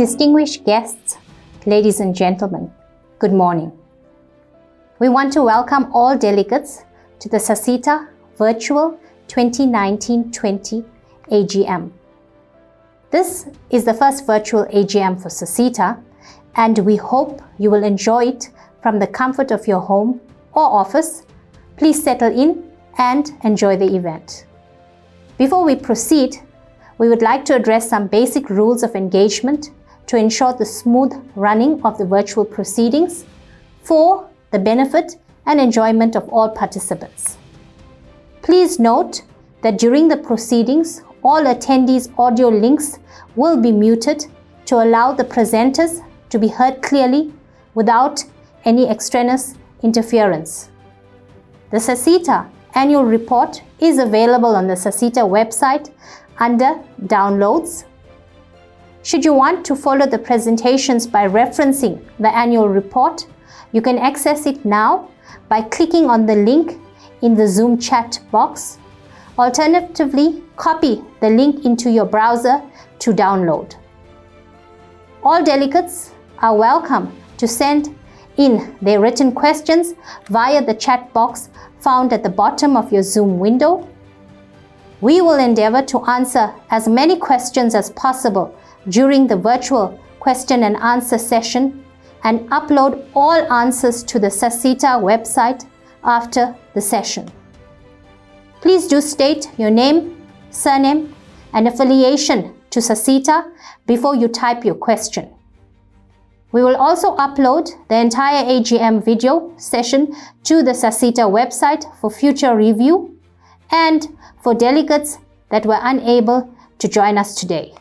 Distinguished guests, ladies and gentlemen, good morning. We want to welcome all delegates to the SASSETA Virtual 2019-20 AGM. This is the first virtual AGM for SASSETA, and we hope you will enjoy it from the comfort of your home or office. Please settle in and enjoy the event. Before we proceed, we would like to address some basic rules of engagement to ensure the smooth running of the virtual proceedings for the benefit and enjoyment of all participants. Please note that during the proceedings, all attendees' audio links will be muted to allow the presenters to be heard clearly without any extraneous interference. The SASSETA annual report is available on the SASSETA website under Downloads. Should you want to follow the presentations by referencing the annual report, you can access it now by clicking on the link in the Zoom chat box. Alternatively, copy the link into your browser to download. All delegates are welcome to send in their written questions via the chat box found at the bottom of your Zoom window. We will endeavor to answer as many questions as possible during the virtual question and answer session and upload all answers to the SASSETA website after the session. Please do state your name, surname, and affiliation to SASSETA before you type your question. We will also upload the entire AGM video session to the SASSETA website for future review and for delegates that were unable to join us today.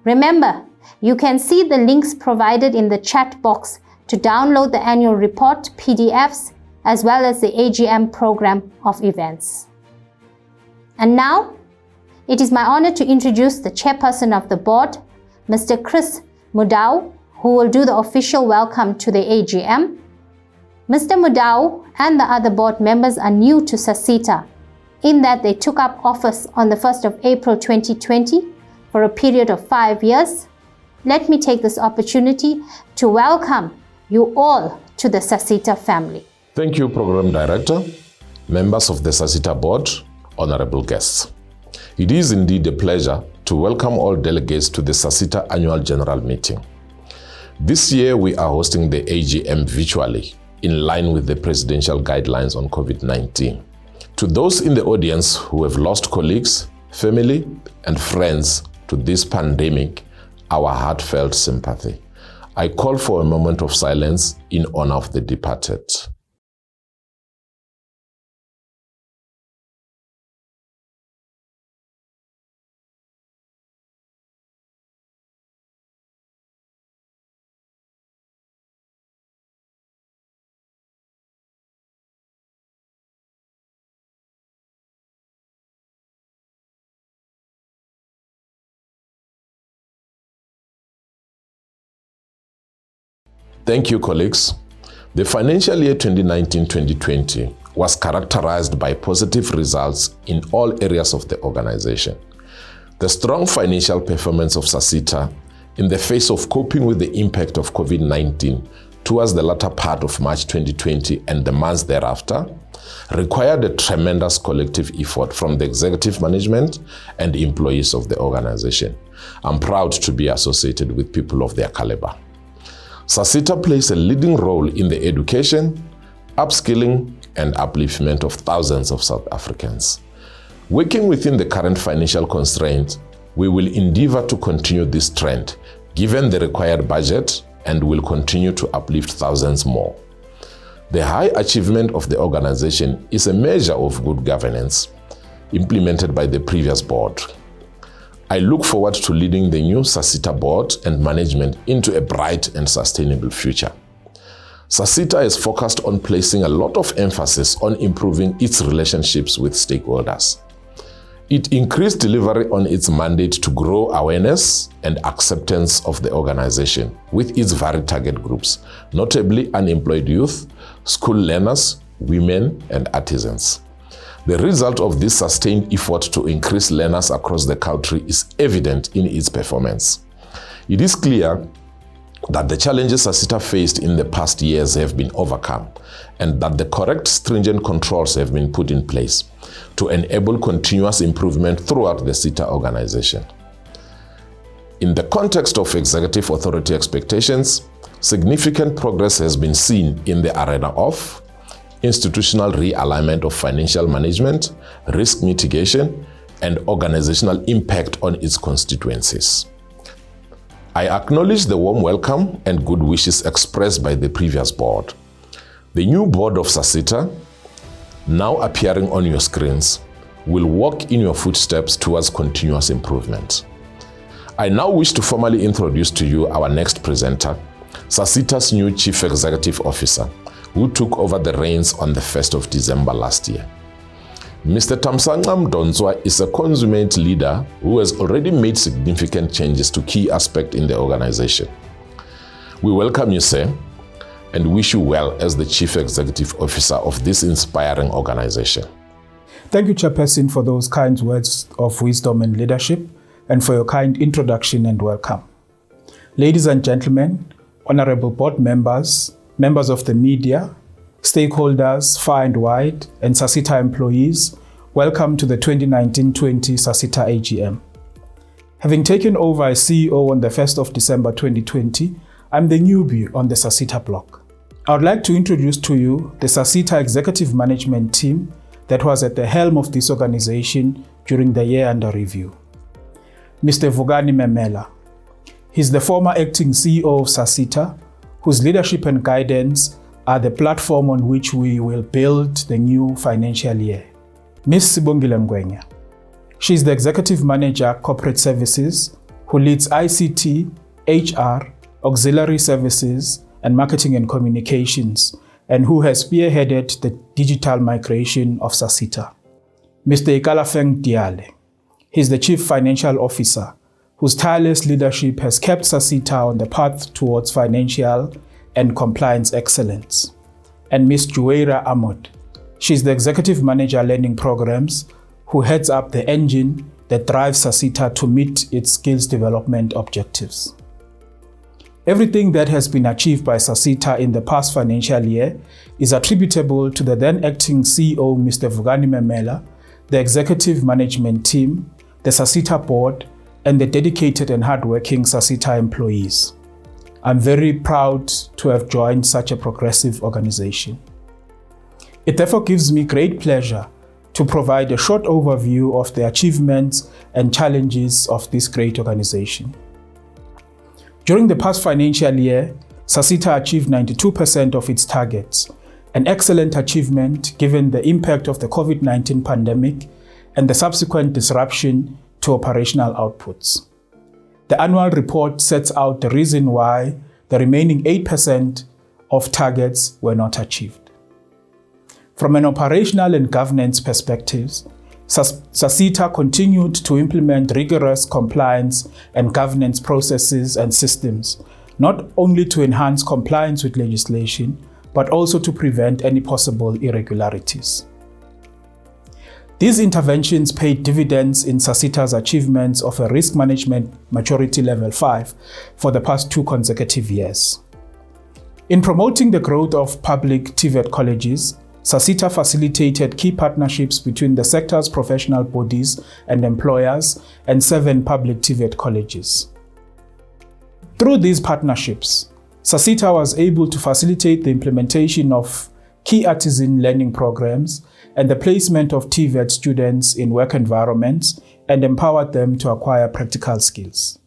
Remember, you can see the links provided in the chat box to download the annual report PDFs as well as the AGM program of events. And now, it is my honor to introduce the Chairperson of the Board, Mr. Chris Mudau, who will do the official welcome to the AGM. Mr. Mudau and the other board members are new to SASSETA in that they took up office on the 1st of April 2020 for a period of 5 years. Let me take this opportunity to welcome you all to the SASSETA family. Thank you, Program Director, members of the SASSETA Board, honorable guests. It is indeed a pleasure to welcome all delegates to the SASSETA Annual General Meeting. This year, we are hosting the AGM virtually, in line with the presidential guidelines on COVID-19. To those in the audience who have lost colleagues, family, and friends to this pandemic, our heartfelt sympathy. I call for a moment of silence in honor of the departed. Thank you, colleagues. The financial year 2019-2020 was characterized by positive results in all areas of the organization. The strong financial performance of SASSETA in the face of coping with the impact of COVID-19 towards the latter part of March 2020 and the months thereafter required a tremendous collective effort from the executive management and employees of the organization. I'm proud to be associated with people of their caliber. SASSETA plays a leading role in the education, upskilling, and upliftment of thousands of South Africans. Working within the current financial constraints, we will endeavor to continue this trend, given the required budget, and will continue to uplift thousands more. The high achievement of the organization is a measure of good governance implemented by the previous board. I look forward to leading the new SASSETA board and management into a bright and sustainable future. SASSETA is focused on placing a lot of emphasis on improving its relationships with stakeholders. It increased delivery on its mandate to grow awareness and acceptance of the organization with its varied target groups, notably unemployed youth, school learners, women, and artisans. The result of this sustained effort to increase learners across the country is evident in its performance. It is clear that the challenges SASSETA faced in the past years have been overcome and that the correct stringent controls have been put in place to enable continuous improvement throughout the SETA organization. In the context of executive authority expectations, significant progress has been seen in the arena of institutional realignment of financial management, risk mitigation, and organizational impact on its constituencies. I acknowledge the warm welcome and good wishes expressed by the previous board. The new board of SASSETA, now appearing on your screens, will walk in your footsteps towards continuous improvement. I now wish to formally introduce to you our next presenter, SASSETA's new Chief Executive Officer, who took over the reins on the 1st of December last year. Mr. Thamsanqa Mdonswa is a consummate leader who has already made significant changes to key aspects in the organization. We welcome you, sir, and wish you well as the Chief Executive Officer of this inspiring organization. Thank you, Chairperson, for those kind words of wisdom and leadership, and for your kind introduction and welcome. Ladies and gentlemen, honorable board members, members of the media, stakeholders far and wide, and SASSETA employees, welcome to the 2019-20 SASSETA AGM. Having taken over as CEO on the 1st of December 2020, I'm the newbie on the SASSETA block. I would like to introduce to you the SASSETA executive management team that was at the helm of this organization during the year under review. Mr. Vugani Memela. He's the former acting CEO of SASSETA, whose leadership and guidance are the platform on which we will build the new financial year. Ms. Sibongile Mgwenya. She is the Executive Manager, Corporate Services, who leads ICT, HR, Auxiliary Services, and Marketing and Communications, and who has spearheaded the digital migration of SASSETA. Mr. Ikalafeng Diale. He is the Chief Financial Officer, whose tireless leadership has kept SASSETA on the path towards financial and compliance excellence. And Ms. Juwaira Ahmad. She is the Executive Manager Learning Programs, who heads up the engine that drives SASSETA to meet its skills development objectives. Everything that has been achieved by SASSETA in the past financial year is attributable to the then acting CEO, Mr. Vugani Memela, the executive management team, the SASSETA board, and the dedicated and hardworking SASSETA employees. I'm very proud to have joined such a progressive organization. It therefore gives me great pleasure to provide a short overview of the achievements and challenges of this great organization. During the past financial year, SASSETA achieved 92% of its targets, an excellent achievement given the impact of the COVID-19 pandemic and the subsequent disruption to operational outputs. The annual report sets out the reason why the remaining 8% of targets were not achieved. From an operational and governance perspective, SASSETA continued to implement rigorous compliance and governance processes and systems, not only to enhance compliance with legislation, but also to prevent any possible irregularities. These interventions paid dividends in SASSETA's achievements of a risk management maturity level 5 for the past 2 consecutive years. In promoting the growth of public TVET colleges, SASSETA facilitated key partnerships between the sector's professional bodies and employers and 7 public TVET colleges. Through these partnerships, SASSETA was able to facilitate the implementation of key artisan learning programs and the placement of TVET students in work environments and empowered them to acquire practical skills.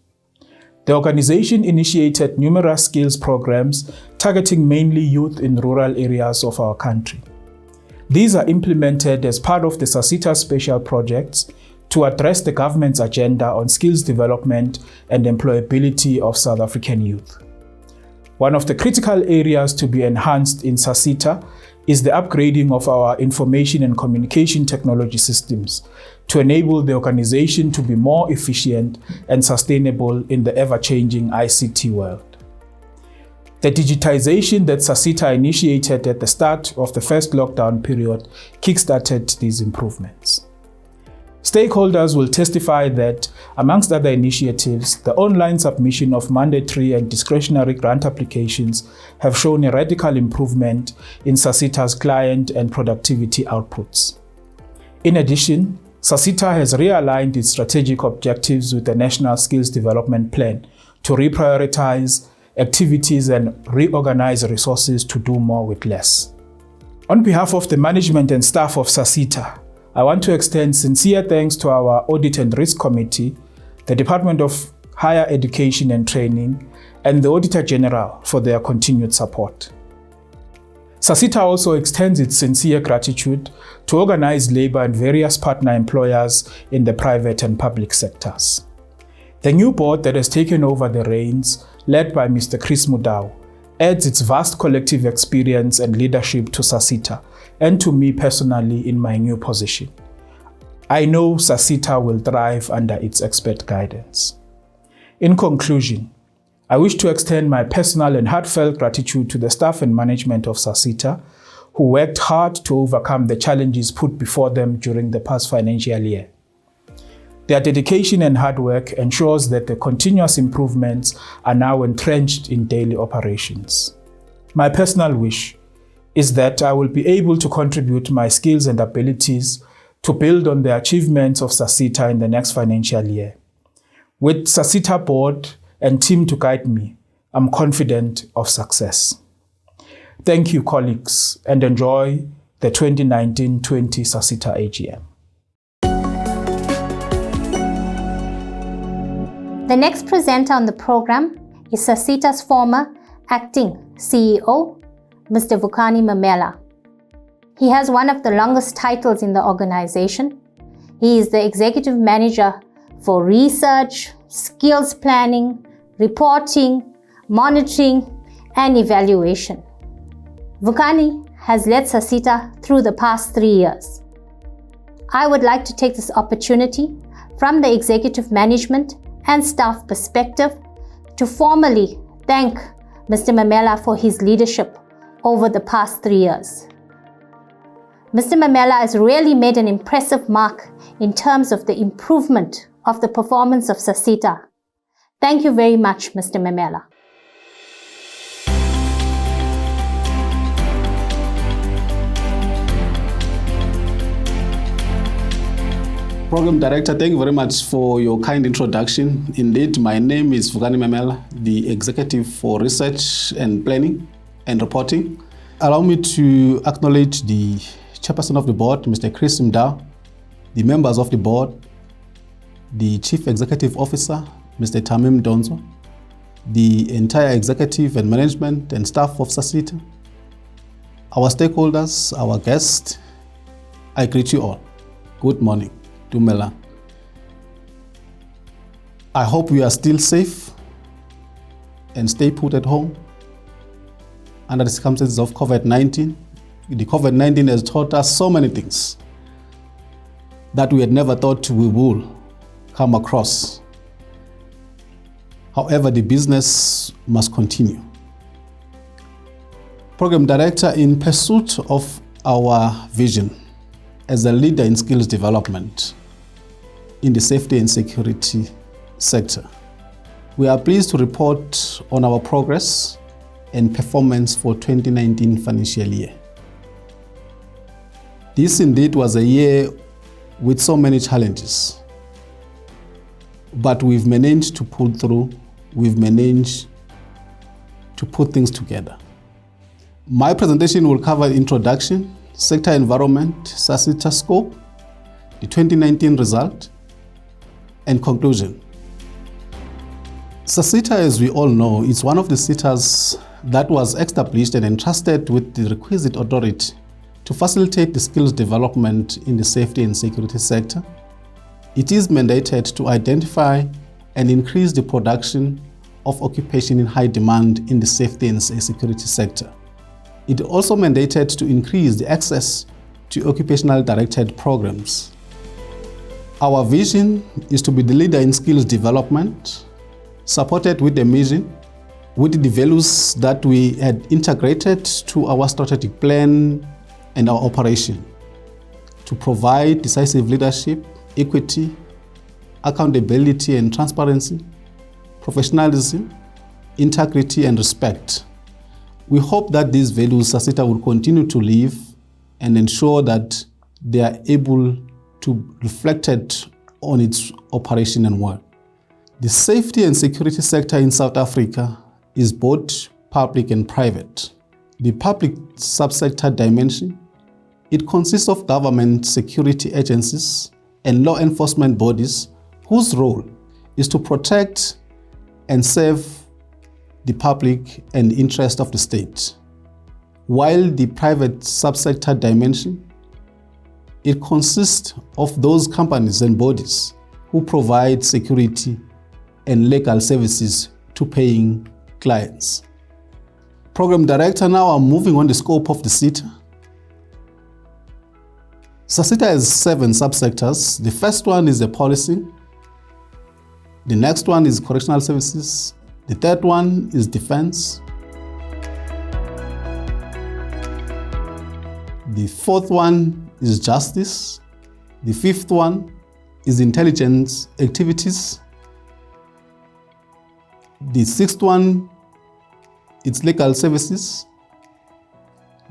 The organization initiated numerous skills programs targeting mainly youth in rural areas of our country. These are implemented as part of the SASSETA special projects to address the government's agenda on skills development and employability of South African youth. One of the critical areas to be enhanced in SASSETA is the upgrading of our information and communication technology systems to enable the organization to be more efficient and sustainable in the ever-changing ICT world. The digitization that SASSETA initiated at the start of the first lockdown period kickstarted these improvements. Stakeholders will testify that, amongst other initiatives, the online submission of mandatory and discretionary grant applications have shown a radical improvement in SASSETA's client and productivity outputs. In addition, SASSETA has realigned its strategic objectives with the National Skills Development Plan to reprioritize activities and reorganize resources to do more with less. On behalf of the management and staff of SASSETA, I want to extend sincere thanks to our Audit and Risk Committee, the Department of Higher Education and Training, and the Auditor General for their continued support. SASSETA also extends its sincere gratitude to organized labor and various partner employers in the private and public sectors. The new board that has taken over the reins, led by Mr. Chris Mudau, adds its vast collective experience and leadership to SASSETA and to me personally in my new position. I know SASSETA will thrive under its expert guidance. In conclusion, I wish to extend my personal and heartfelt gratitude to the staff and management of SASSETA, who worked hard to overcome the challenges put before them during the past financial year. Their dedication and hard work ensures that the continuous improvements are now entrenched in daily operations. My personal wish is that I will be able to contribute my skills and abilities to build on the achievements of SASSETA in the next financial year. With SASSETA board and team to guide me, I'm confident of success. Thank you, colleagues, and enjoy the 2019-20 SASSETA AGM. The next presenter on the program is SASSETA's former acting CEO, Mr. Vukani Mamela. He has one of the longest titles in the organization. He is the Executive Manager for Research, Skills Planning, Reporting, Monitoring, and Evaluation. Vukani has led SASSETA through the past 3 years. I would like to take this opportunity from the executive management and staff perspective to formally thank Mr. Mamela for his leadership over the past 3 years. Mr. Mamela has really made an impressive mark in terms of the improvement of the performance of SASSETA. Thank you very much, Mr. Mamela. Program Director, thank you very much for your kind introduction. Indeed, my name is Vukani Mamela, the Executive for Research and Planning and Reporting. Allow me to acknowledge the Chairperson of the Board, Mr. Chris Mudau, the members of the Board, the Chief Executive Officer, Mr. Tamim Donzo, the entire executive and management and staff of SASSETA, our stakeholders, our guests. I greet you all. Good morning. Dumela. I hope you are still safe and stay put at home under the circumstances of COVID-19. The COVID-19 has taught us so many things that we had never thought we would come across. However, the business must continue. Program Director, in pursuit of our vision as a leader in skills development in the safety and security sector, we are pleased to report on our progress and performance for 2019 financial year. This indeed was a year with so many challenges, but we've managed to pull through, we've managed to put things together. My presentation will cover introduction, sector environment, SASSETA scope, the 2019 result, and conclusion. SASSETA, as we all know, is one of the SETAs that was established and entrusted with the requisite authority to facilitate the skills development in the safety and security sector. It is mandated to identify and increase the production of occupation in high demand in the safety and security sector. It also mandated to increase the access to occupational directed programs. Our vision is to be the leader in skills development, supported with the mission, with the values that we had integrated to our strategic plan and our operation, to provide decisive leadership equity, accountability and transparency, professionalism, integrity and respect. We hope that these values SASSETA will continue to live and ensure that they are able to reflect it on its operation and work. The safety and security sector in South Africa is both public and private. The public subsector dimension, it consists of government security agencies and law enforcement bodies whose role is to protect and serve the public and the interest of the state. While the private subsector dimension, it consists of those companies and bodies who provide security and legal services to paying clients. Program Director, now I'm moving on the scope of the SETA. SASSETA has 7 subsectors. The first one is the policing. The next one is correctional services. The third one is defense. The fourth one is justice. The fifth one is intelligence activities. The sixth one is legal services.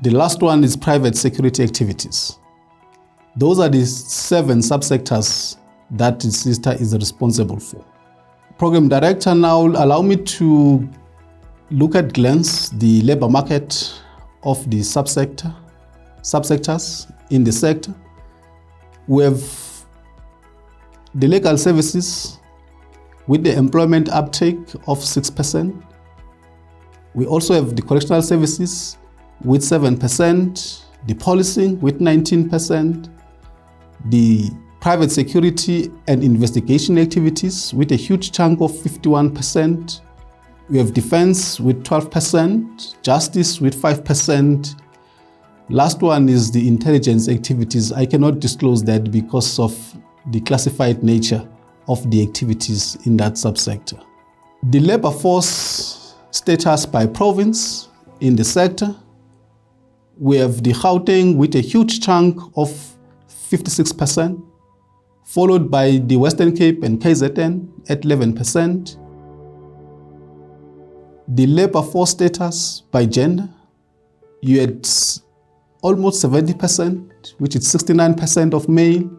The last one is private security activities. Those are the 7 subsectors that the SASSETA is responsible for. Program Director, now allow me to look at glance the labor market of the subsectors in the sector. We have the legal services with the employment uptake of 6%. We also have the correctional services with 7%, the policing with 19%, the private security and investigation activities with a huge chunk of 51%. We have defense with 12%, justice with 5%. Last one is the intelligence activities. I cannot disclose that because of the classified nature of the activities in that subsector. The labor force status by province in the sector. We have the Gauteng with a huge chunk of 56%, followed by the Western Cape and KZN at 11%. The labor force status by gender, you had almost 70%, which is 69% of male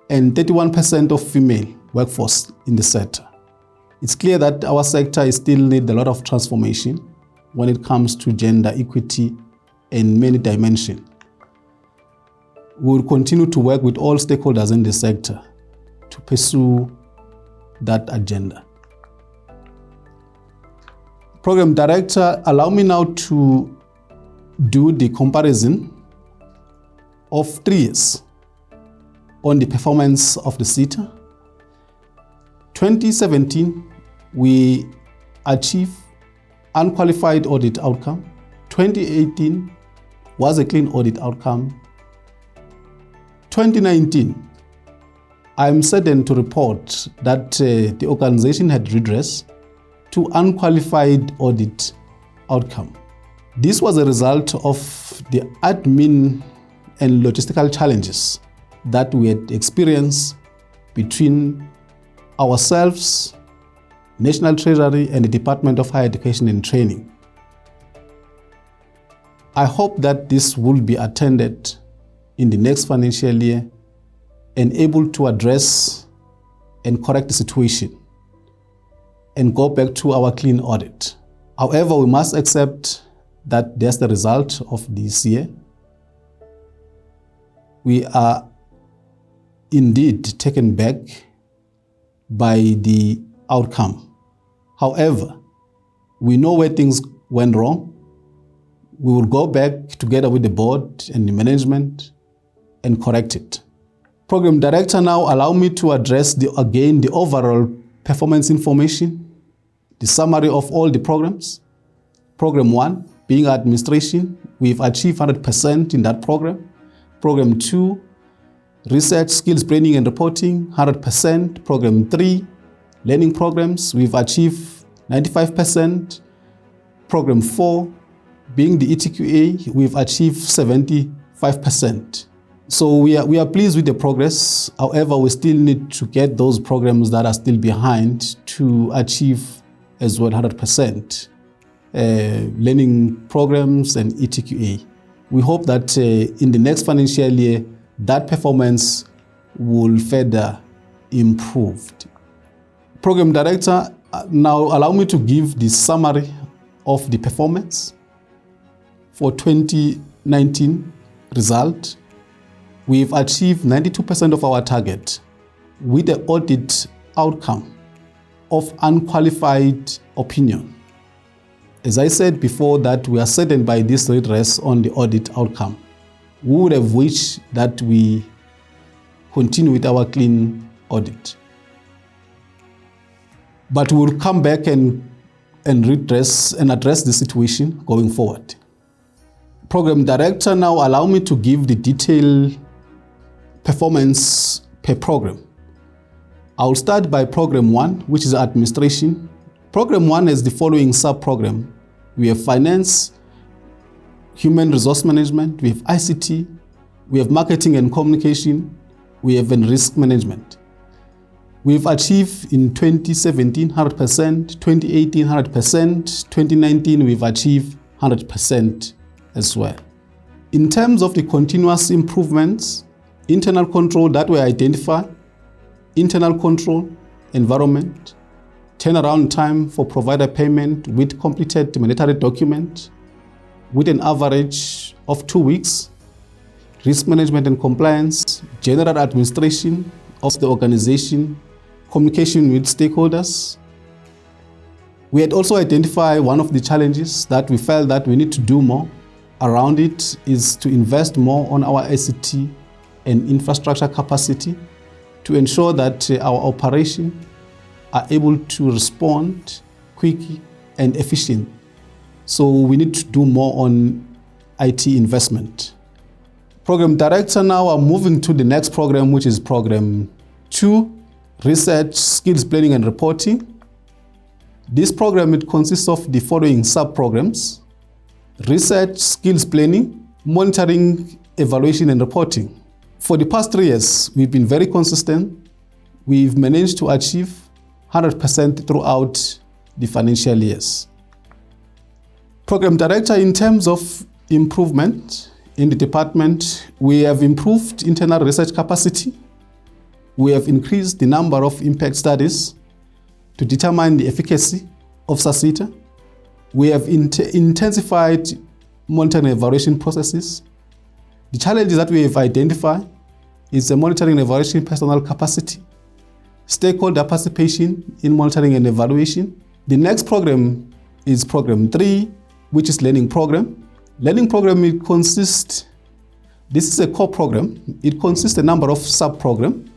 and 31% of female workforce in the sector. It's clear that our sector still needs a lot of transformation when it comes to gender equity in many dimensions. We will continue to work with all stakeholders in the sector to pursue that agenda. Program Director, allow me now to do the comparison of 3 years on the performance of the SASSETA. 2017, we achieved unqualified audit outcome. 2018 was a clean audit outcome. 2019, I am saddened to report that the organization had redressed to unqualified audit outcome. This was a result of the admin and logistical challenges that we had experienced between ourselves, National Treasury, and the Department of Higher Education and Training. I hope that this will be attended in the next financial year and able to address and correct the situation and go back to our clean audit. However, we must accept that that's the result of this year. We are indeed taken back by the outcome. However, we know where things went wrong. We will go back together with the board and the management and correct it. Program Director, now allow me to address the overall performance information, the summary of all the programs. Program 1, being administration, we've achieved 100% in that program. Program 2, research, skills, training and reporting, 100%. Program 3, learning programs, we've achieved 95%. Program 4, being the ETQA, we've achieved 75%. So we are pleased with the progress. However, we still need to get those programs that are still behind to achieve as well 100% learning programs and ETQA. We hope that in the next financial year, that performance will further improved. Program Director, now allow me to give the summary of the performance for 2019 result. We've achieved 92% of our target with the audit outcome of unqualified opinion. As I said before, that we are saddened by this redress on the audit outcome. We would have wished that we continue with our clean audit. But we'll come back and address the situation going forward. Program Director, now allow me to give the detailed performance per program. I'll start by Program 1, which is administration. Program 1 has the following sub-program. We have finance, human resource management, we have ICT, we have marketing and communication, we have risk management. We've achieved in 2017 100%, 2018 100%, 2019 we've achieved 100% as well. In terms of the continuous improvements, internal control that we identify, internal control, environment, turnaround time for provider payment with completed mandatory document with an average of 2 weeks, risk management and compliance, general administration of the organization, communication with stakeholders. We had also identified one of the challenges that we felt that we need to do more around it is to invest more on our ICT and infrastructure capacity to ensure that our operation are able to respond quickly and efficient. So we need to do more on IT investment. Program Director, now I'm moving to the next program, which is Program 2, Research, Skills Planning and Reporting. This program, it consists of the following sub-programs: Research, Skills Planning, Monitoring, Evaluation and Reporting. For the past 3 years, we've been very consistent. We've managed to achieve 100% throughout the financial years. Program Director, in terms of improvement in the department, we have improved internal research capacity. We have increased the number of impact studies to determine the efficacy of SASSETA. We have intensified monitoring and evaluation processes. The challenges that we have identified is the monitoring and evaluation personnel capacity, stakeholder participation in monitoring and evaluation. The next program is Program 3, which is Learning Program. Learning Program, it consists, this is a core program, it consists a number of sub-programs.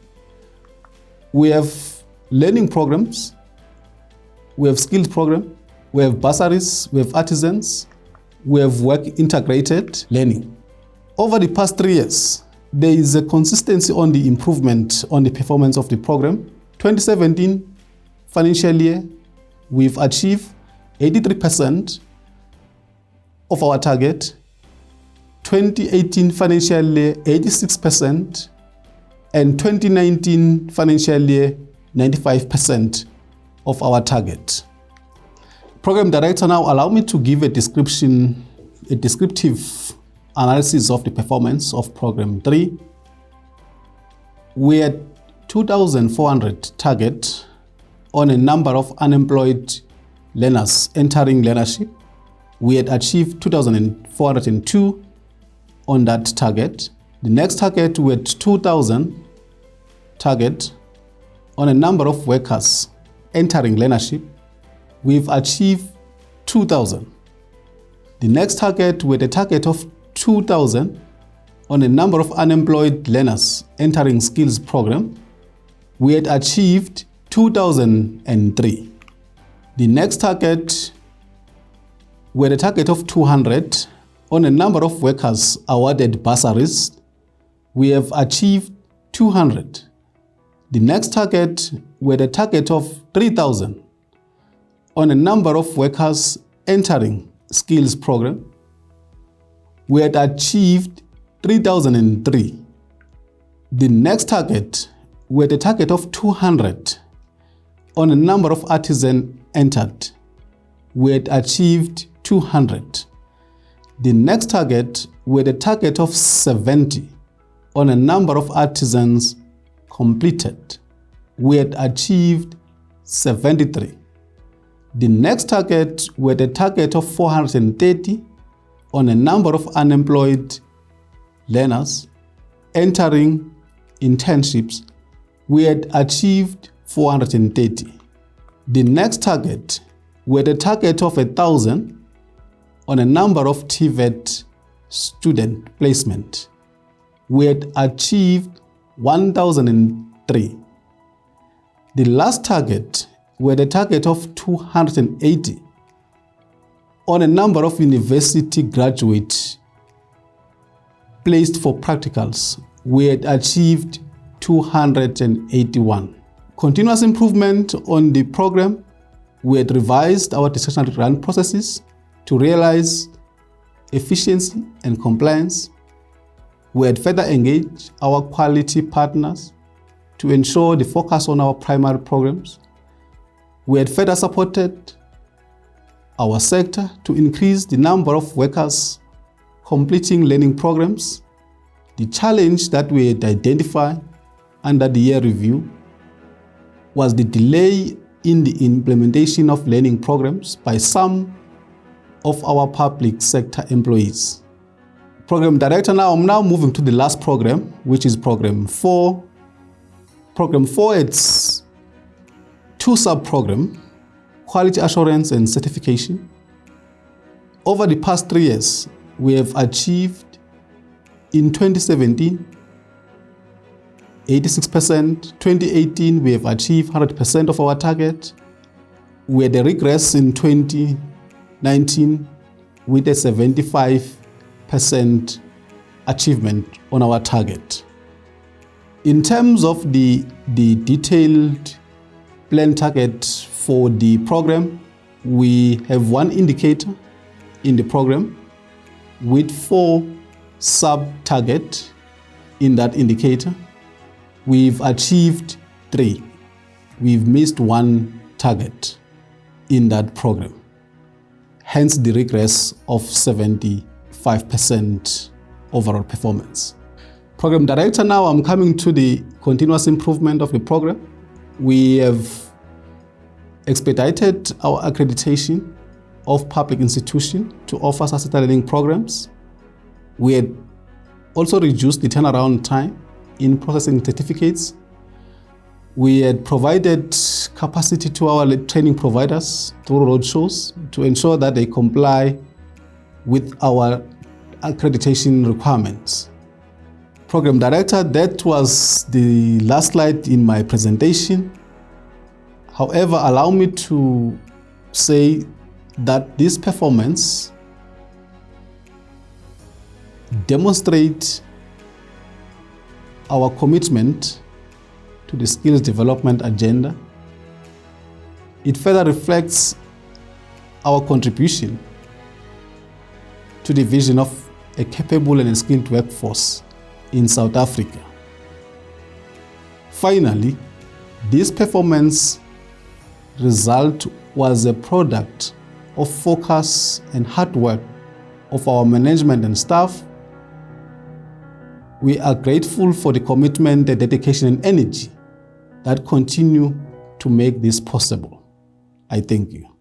We have learning programs, we have skills program, we have bursaries, we have artisans, we have work integrated learning. Over the past 3 years, there is a consistency on the improvement on the performance of the program. 2017 financial year, we've achieved 83% of our target. 2018 financial year, 86%, and 2019 financial year, 95% of our target. Program Director, now allow me to give a descriptive analysis of the performance of Program 3. We had 2,400 target on a number of unemployed learners entering learnership. We had achieved 2,402 on that target. The next target, we had 2,000 target on a number of workers entering learnership. We've achieved 2,000. The next target, with a target of 2,000 on a number of unemployed learners entering skills program. We had achieved 2,003. The next target, with a target of 200 on a number of workers awarded bursaries. We have achieved 200. The next target, with a target of 3,000 on a number of workers entering skills program. We had achieved 3,003. The next target, we had a target of 200 on a number of artisans entered. We had achieved 200. The next target, we had a target of 70 on a number of artisans completed. We had achieved 73. The next target, we had a target of 430 on a number of unemployed learners entering internships. We had achieved 430. The next target, we had a target of 1,000 on a number of TVET student placement. We had achieved 1,003. The last target, we had a target of 280 on a number of university graduates placed for practicals. We had achieved 281. Continuous improvement on the program, we had revised our discretionary grant processes to realize efficiency and compliance. We had further engaged our quality partners to ensure the focus on our primary programs. We had further supported our sector to increase the number of workers completing learning programs. The challenge that we had identified under the year review was the delay in the implementation of learning programs by some of our public sector employees. Program Director, I'm now moving to the last program, which is Program 4. Program 4, it's 2 sub-programs, Quality Assurance and Certification. Over the past 3 years, we have achieved in 2017, 86%. 2018, we have achieved 100% of our target. We had a regress in 2019 with a 75% achievement on our target. In terms of the detailed plan target for the program, we have 1 indicator in the program with 4 sub-targets in that indicator. We've achieved 3. We've missed 1 target in that program. Hence the regress of 75% overall performance. Program Director, now I'm coming to the continuous improvement of the program. We have expedited our accreditation of public institutions to offer SASSETA learning programs. We had also reduced the turnaround time in processing certificates. We had provided capacity to our training providers through roadshows to ensure that they comply with our accreditation requirements. Program Director, that was the last slide in my presentation. However, allow me to say that this performance demonstrates our commitment to the skills development agenda. It further reflects our contribution to the vision of a capable and skilled workforce in South Africa. Finally, this performance result was a product of focus and hard work of our management and staff. We are grateful for the commitment, the dedication, and energy that continue to make this possible. I thank you.